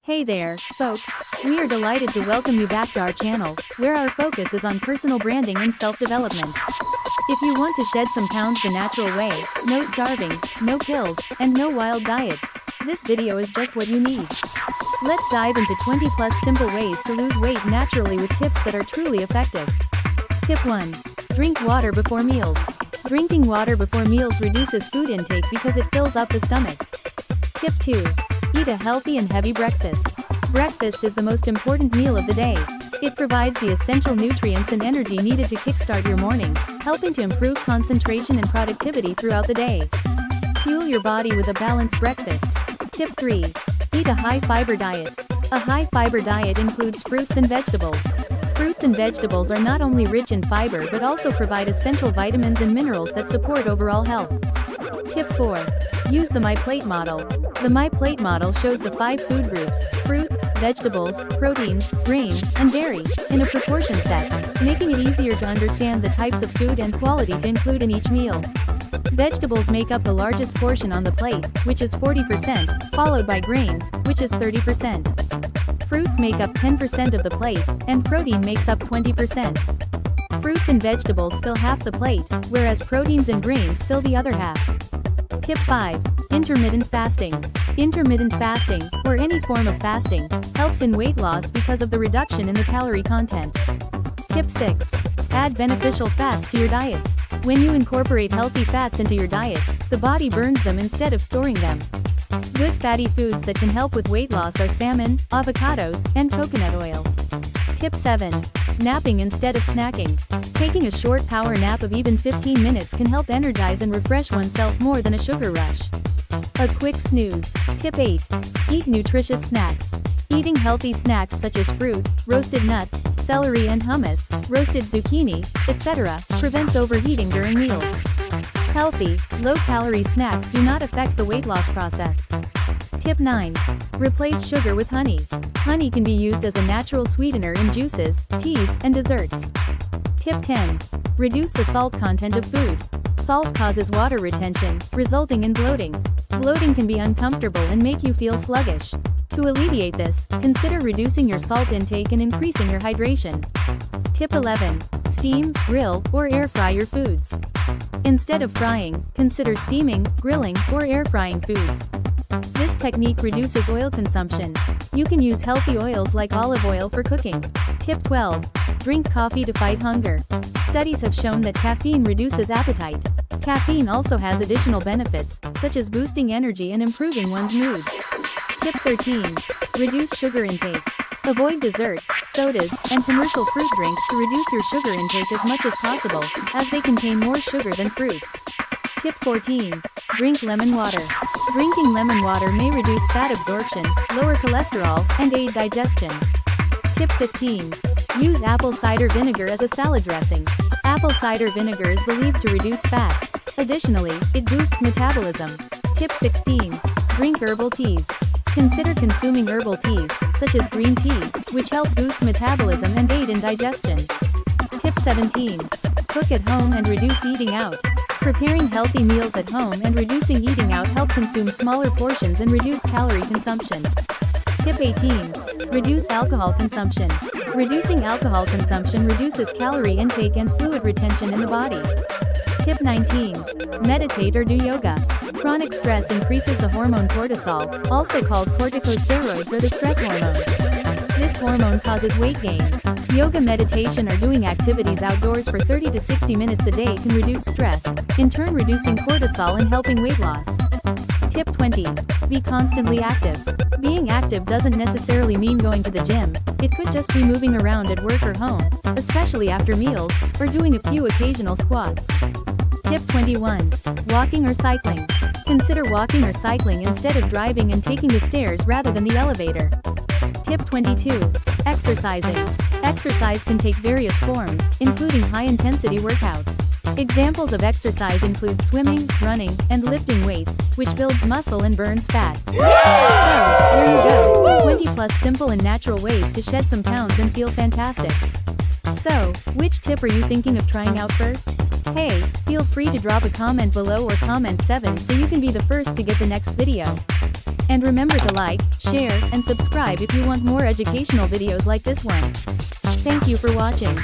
Hey there, folks. We are delighted to welcome you back to our channel, where our focus is on personal branding and self-development. If you want to shed some pounds the natural way, no starving, no pills, and no wild diets, this video is just what you need. Let's dive into 20 plus simple ways to lose weight naturally with tips that are truly effective. Tip 1. Drink water before meals. Drinking water before meals reduces food intake because it fills up the stomach. Tip 2. Eat a healthy and heavy breakfast. Breakfast is the most important meal of the day. It provides the essential nutrients and energy needed to kickstart your morning, helping to improve concentration and productivity throughout the day. Fuel your body with a balanced breakfast. Tip 3. Eat a high-fiber diet. A high-fiber diet includes fruits and vegetables. Fruits and vegetables are not only rich in fiber but also provide essential vitamins and minerals that support overall health. Tip 4. Use the My Plate model. The My Plate model shows the 5 food groups: fruits, vegetables, proteins, grains, and dairy, in a proportion set, making it easier to understand the types of food and quality to include in each meal. Vegetables make up the largest portion on the plate, which is 40%, followed by grains, which is 30%. Fruits make up 10% of the plate, and protein makes up 20%. Fruits and vegetables fill half the plate, whereas proteins and grains fill the other half. Tip 5. Intermittent fasting. Intermittent fasting, or any form of fasting, helps in weight loss because of the reduction in the calorie content. Tip 6. Add beneficial fats to your diet. When you incorporate healthy fats into your diet, the body burns them instead of storing them. Good fatty foods that can help with weight loss are salmon, avocados, and coconut oil. Tip 7. Napping instead of snacking. Taking a short power nap of even 15 minutes can help energize and refresh oneself more than a sugar rush. A quick snooze. Tip 8. Eat nutritious snacks. Eating healthy snacks such as fruit, roasted nuts, celery and hummus, roasted zucchini, etc., prevents overeating during meals. Healthy, low-calorie snacks do not affect the weight loss process. Tip 9. Replace sugar with honey. Honey can be used as a natural sweetener in juices, teas, and desserts. Tip 10. Reduce the salt content of food. Salt causes water retention, resulting in bloating. Bloating can be uncomfortable and make you feel sluggish. To alleviate this, consider reducing your salt intake and increasing your hydration. Tip 11. Steam, grill, or air fry your foods. Instead of frying, consider steaming, grilling, or air frying foods. This technique reduces oil consumption. You can use healthy oils like olive oil for cooking. Tip 12. Drink coffee to fight hunger. Studies have shown that caffeine reduces appetite. Caffeine also has additional benefits, such as boosting energy and improving one's mood. Tip 13. Reduce sugar intake. Avoid desserts, sodas, and commercial fruit drinks to reduce your sugar intake as much as possible, as they contain more sugar than fruit. Tip 14. Drink lemon water. Drinking lemon water may reduce fat absorption, lower cholesterol, and aid digestion. Tip 15. Use apple cider vinegar as a salad dressing. Apple cider vinegar is believed to reduce fat. Additionally, it boosts metabolism. Tip 16. Drink herbal teas. Consider consuming herbal teas, such as green tea, which help boost metabolism and aid in digestion. Tip 17. Cook at home and reduce eating out. Preparing healthy meals at home and reducing eating out help consume smaller portions and reduce calorie consumption. Tip 18. Reduce alcohol consumption. Reducing alcohol consumption reduces calorie intake and fluid retention in the body. Tip 19. Meditate or do yoga. Chronic stress increases the hormone cortisol, also called corticosteroids or the stress hormone. This hormone causes weight gain. Yoga, meditation, or doing activities outdoors for 30 to 60 minutes a day can reduce stress, in turn reducing cortisol and helping weight loss. Tip 20. Be constantly active. Being active doesn't necessarily mean going to the gym. It could just be moving around at work or home, especially after meals, or doing a few occasional squats. Tip 21. Walking or cycling. Consider walking or cycling instead of driving and taking the stairs rather than the elevator. Tip 22. Exercising. Exercise can take various forms, including high-intensity workouts. Examples of exercise include swimming, running, and lifting weights, which builds muscle and burns fat. So, there you go, 20 plus simple and natural ways to shed some pounds and feel fantastic. So, which tip are you thinking of trying out first? Hey, feel free to drop a comment below or comment 7 so you can be the first to get the next video. And remember to like, share, and subscribe if you want more educational videos like this one. Thank you for watching.